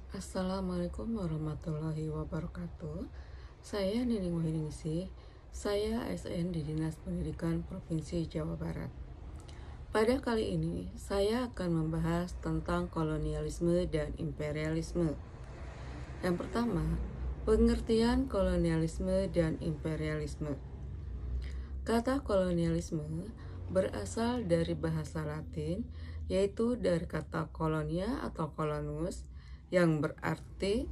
Assalamualaikum warahmatullahi wabarakatuh. Saya Nining Wahyuningsih. Saya ASN di Dinas Pendidikan Provinsi Jawa Barat. Pada kali ini, saya akan membahas tentang kolonialisme dan imperialisme. Yang pertama, pengertian kolonialisme dan imperialisme. Kata kolonialisme berasal dari bahasa Latin, yaitu dari kata kolonia atau kolonus, yang berarti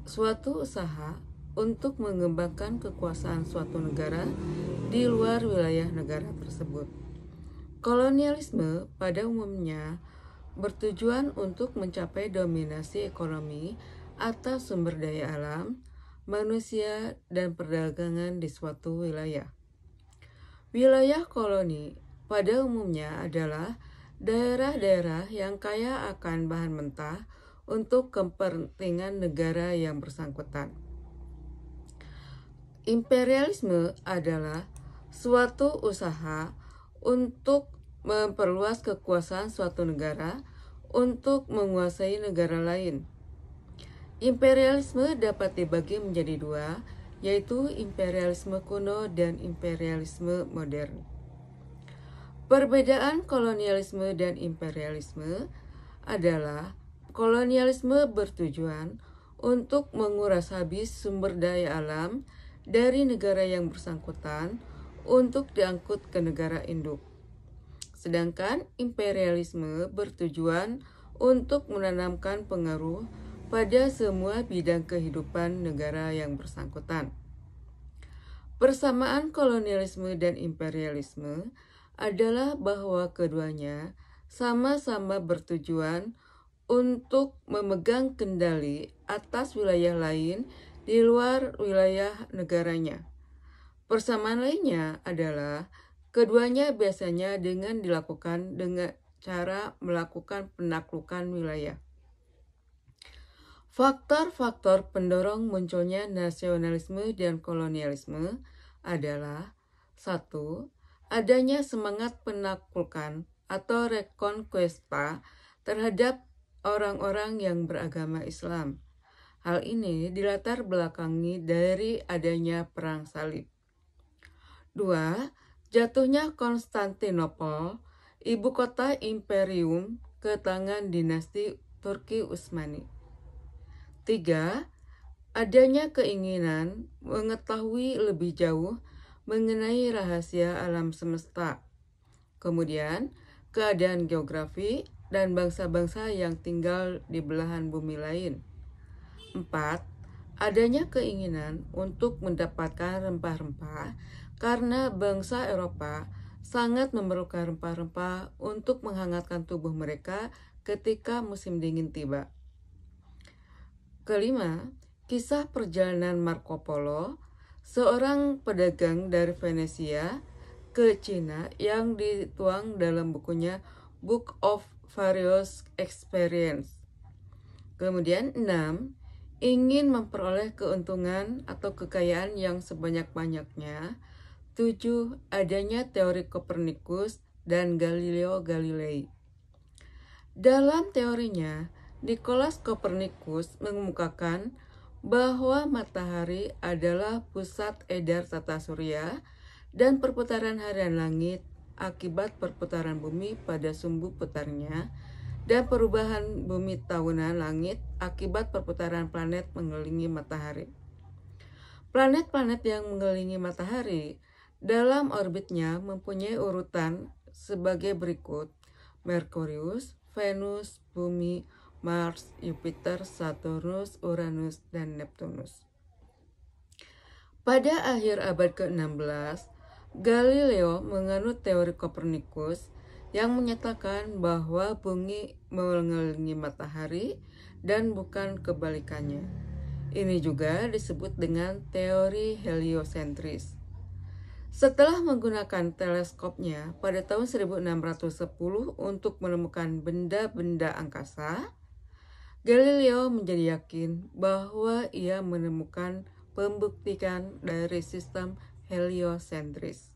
suatu usaha untuk mengembangkan kekuasaan suatu negara di luar wilayah negara tersebut. Kolonialisme pada umumnya bertujuan untuk mencapai dominasi ekonomi atas sumber daya alam, manusia, dan perdagangan di suatu wilayah. Wilayah koloni pada umumnya adalah daerah-daerah yang kaya akan bahan mentah untuk kepentingan negara yang bersangkutan. Imperialisme adalah suatu usaha untuk memperluas kekuasaan suatu negara untuk menguasai negara lain. Imperialisme dapat dibagi menjadi dua, yaitu imperialisme kuno dan imperialisme modern. Perbedaan kolonialisme dan imperialisme adalah kolonialisme bertujuan untuk menguras habis sumber daya alam dari negara yang bersangkutan untuk diangkut ke negara induk. Sedangkan imperialisme bertujuan untuk menanamkan pengaruh pada semua bidang kehidupan negara yang bersangkutan. Persamaan kolonialisme dan imperialisme adalah bahwa keduanya sama-sama bertujuan untuk memegang kendali atas wilayah lain di luar wilayah negaranya. Persamaan lainnya adalah keduanya biasanya dengan dilakukan dengan cara melakukan penaklukan wilayah. Faktor-faktor pendorong munculnya nasionalisme dan kolonialisme adalah: 1. Adanya semangat penaklukan atau reconquista terhadap orang-orang yang beragama Islam. Hal ini dilatar belakangi dari adanya perang salib. 2. Jatuhnya Konstantinopel, ibu kota imperium, ke tangan dinasti Turki Utsmani. 3. Adanya keinginan mengetahui lebih jauh mengenai rahasia alam semesta. Kemudian, keadaan geografi dan bangsa-bangsa yang tinggal di belahan bumi lain. 4. Adanya keinginan untuk mendapatkan rempah-rempah karena bangsa Eropa sangat memerlukan rempah-rempah untuk menghangatkan tubuh mereka ketika musim dingin tiba. Kelima, kisah perjalanan Marco Polo, seorang pedagang dari Venesia ke Cina yang dituang dalam bukunya Book of Various Experience. Kemudian 6, ingin memperoleh keuntungan atau kekayaan yang sebanyak-banyaknya. 7, adanya teori Kopernikus dan Galileo Galilei. Dalam teorinya, Nikolaus Kopernikus mengemukakan bahwa matahari adalah pusat edar tata surya dan perputaran harian langit akibat perputaran bumi pada sumbu putarnya dan perubahan bumi tahunan langit akibat perputaran planet mengelilingi matahari. Planet-planet yang mengelilingi matahari dalam orbitnya mempunyai urutan sebagai berikut: Merkurius, Venus, Bumi, Mars, Jupiter, Saturnus, Uranus, dan Neptunus. Pada akhir abad ke-16, Galileo menganut teori Kopernikus yang menyatakan bahwa bumi mengelilingi matahari dan bukan kebalikannya. Ini juga disebut dengan teori heliosentris. Setelah menggunakan teleskopnya pada tahun 1610 untuk menemukan benda-benda angkasa, Galileo menjadi yakin bahwa ia menemukan pembuktian dari sistem heliosentris.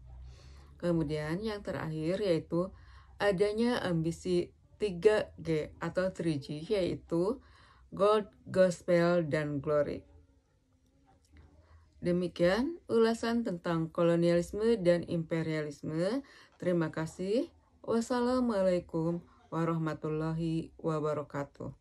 Kemudian yang terakhir yaitu adanya ambisi 3G atau 3G, yaitu Gold, Gospel, dan Glory. Demikian ulasan tentang kolonialisme dan imperialisme. Terima kasih. Wassalamualaikum warahmatullahi wabarakatuh.